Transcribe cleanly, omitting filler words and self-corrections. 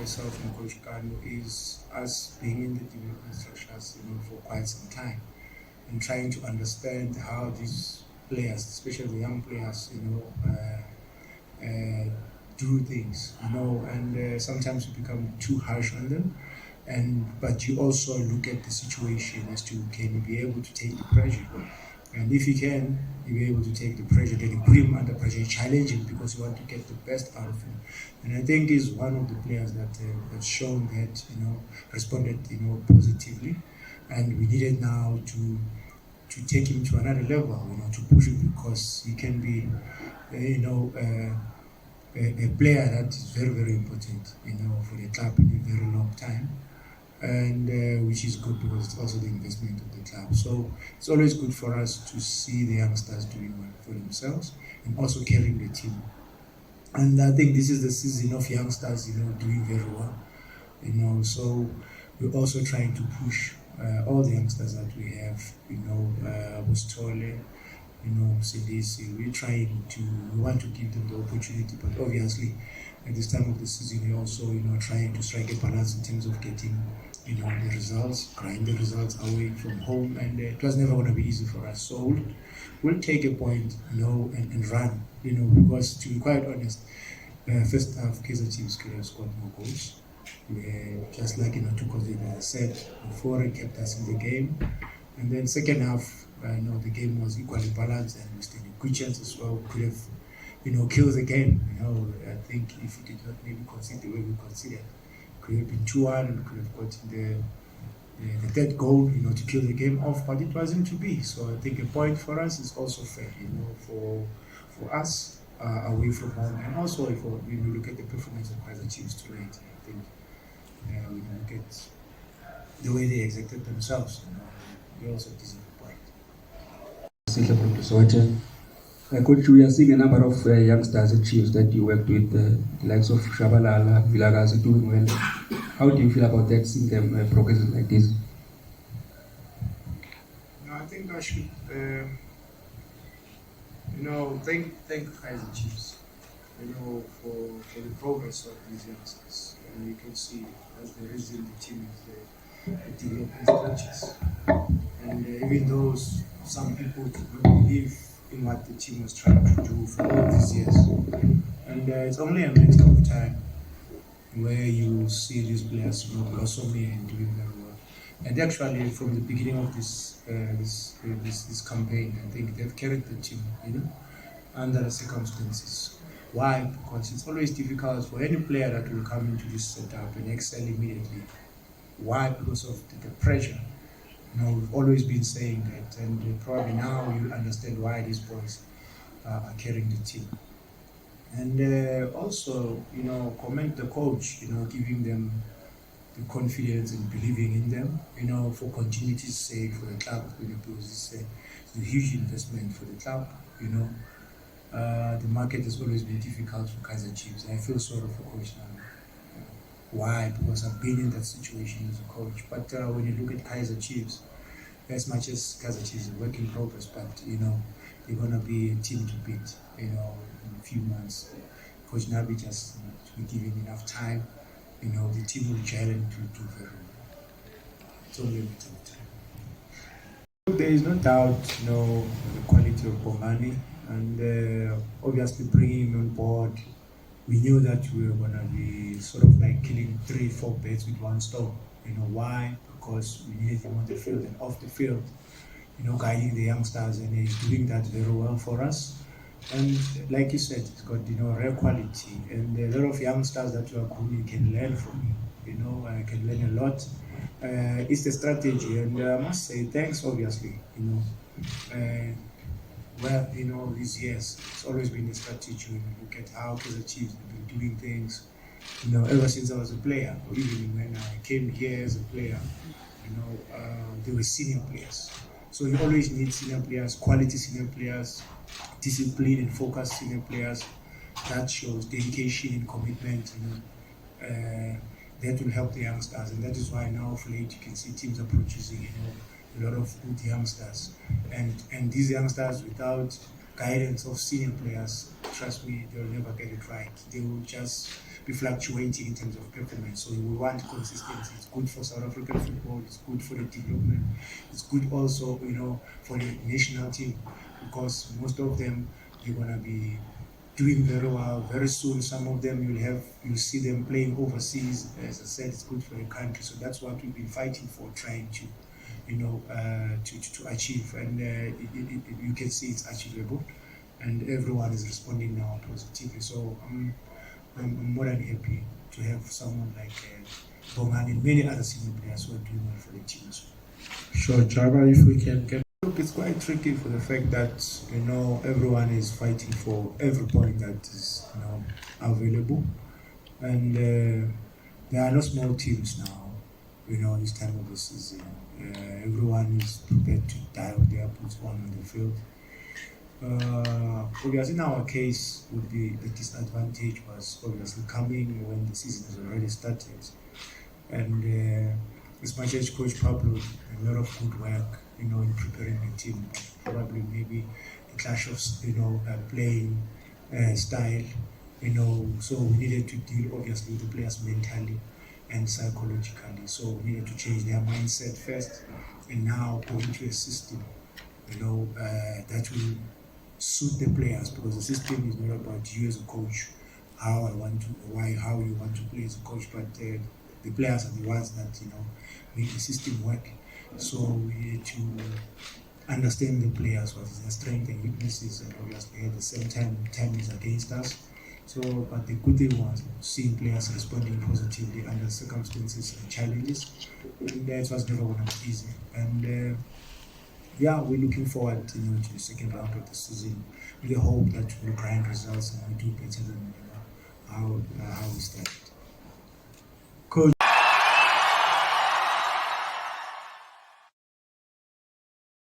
myself and Coach Kano is us being in the development structures, for quite some time and trying to understand how these players, especially the young players, do things, and sometimes you become too harsh on them. But you also look at the situation as to can you be able to take the pressure, and if you can, you be able to take the pressure, then you put him under pressure, you challenge him because you want to get the best out of him. And I think he's one of the players that has shown that responded positively, and we needed now to take him to another level, to push him because he can be, a player that is very, very important, for the club in a very long time, and which is good because it's also the investment of the club. So it's always good for us to see the youngsters doing well for themselves and also carrying the team. And I think this is the season of youngsters, doing very well, so we're also trying to push all the youngsters that we have, Bustole, Sidisi. We want to give them the opportunity, but obviously at this time of the season we're also, trying to strike a balance in terms of getting, the results, grind the results away from home, and it was never going to be easy for us. So we'll take a point, and run, because to be quite honest, first half Kaizer Chiefs could have scored more goals. Just like Tukozida said before, it kept us in the game, and then second half, the game was equally balanced, and we still had good chances as well. We could have, killed the game. I think if we did not maybe concede the way we conceded, it could have been 2-1, and we could have gotten the third goal, to kill the game off, but it wasn't to be. So I think a point for us is also fair, for us away from home, and also if we look at the performance of Kaizer Chiefs tonight, I think we look at the way they executed themselves, they also deserve a point. From Zwane. Coach, we are seeing a number of youngsters at Chiefs that you worked with, the likes of Shabalala, Vilagazi, doing well. How do you feel about that, seeing them progressing like this? I think I should, thank Kaizer Chiefs, for the progress of these youngsters. And you can see that's the reason the team is developing structures. And even though some people did not believe in what the team was trying to do for all these years, and it's only a matter of time where you see these players blossoming and doing very well. And actually, from the beginning of this campaign, I think they've carried the team, under the circumstances. Why? Because it's always difficult for any player that will come into this setup and excel immediately. Why? Because of the pressure. We've always been saying that, and probably now you'll understand why these boys are carrying the team. And also, commend the coach, giving them the confidence and believing in them, for continuity's sake, for the club, because it's a huge investment for the club, The market has always been difficult for Kaizer Chiefs. I feel sorry for Coach now. Why? Because I've been in that situation as a coach. But when you look at Kaizer Chiefs, as much as Kaizer Chiefs is a work in progress, but they're gonna be a team to beat. In a few months, Coach Nabi just to be given enough time, the team will gel and to do very well. It's only a matter of time. There is no doubt, the quality of Bongani, and obviously bringing him on board. We knew that we were going to be sort of like killing 3-4 birds with one stone. Why? Because we needed him on the field and off the field, guiding the youngsters, and he's doing that very well for us. And like you said, he's got, rare quality, and a lot of youngsters that you are grooming can learn from him. I can learn a lot. It's the strategy, and I must say thanks, obviously, these years, it's always been a strategy. When you look at how Kaizer Chiefs have been doing things, ever since I was a player, or even when I came here as a player, they were senior players. So you always need senior players, quality senior players, discipline and focus senior players. That shows dedication and commitment, that will help the youngsters. And that is why now of late you can see teams are producing, a lot of good youngsters, and these youngsters, without guidance of senior players, trust me, they'll never get it right. They will just be fluctuating in terms of performance. So we want consistency. It's good for South African football. It's good for the development. It's good also, for the national team, because most of them, they're gonna be doing very well very soon. Some of them you'll see them playing overseas. As I said, it's good for the country. So that's what we've been fighting for, trying to to achieve, and you can see it's achievable, and everyone is responding now positively. So I'm more than happy to have someone like Bongan and many other senior players who are doing well for the team. Sure, Java, if we can get. Look, it's quite tricky for the fact that everyone is fighting for every point that is available, and there are no small teams now. This time of the season, everyone is prepared to dive their boots on the field. Obviously, in our case, would be the disadvantage was obviously coming when the season has already started, and as much as Coach Pablo, a lot of good work, in preparing the team. Probably maybe a clash of playing style, So we needed to deal obviously with the players mentally and psychologically. So we needed to change their mindset first, and now go into a system, that will suit the players, because the system is not about you as a coach, how you want to play as a coach, but the players are the ones that make the system work. So we need to understand the players, what is their strengths and weaknesses, and obviously at the same time is against us. So, but the good thing was seeing players responding positively under circumstances and challenges, and it was never going to be easy. And we're looking forward, to the second round of the season with the hope that we'll grind results and we do better than how we started.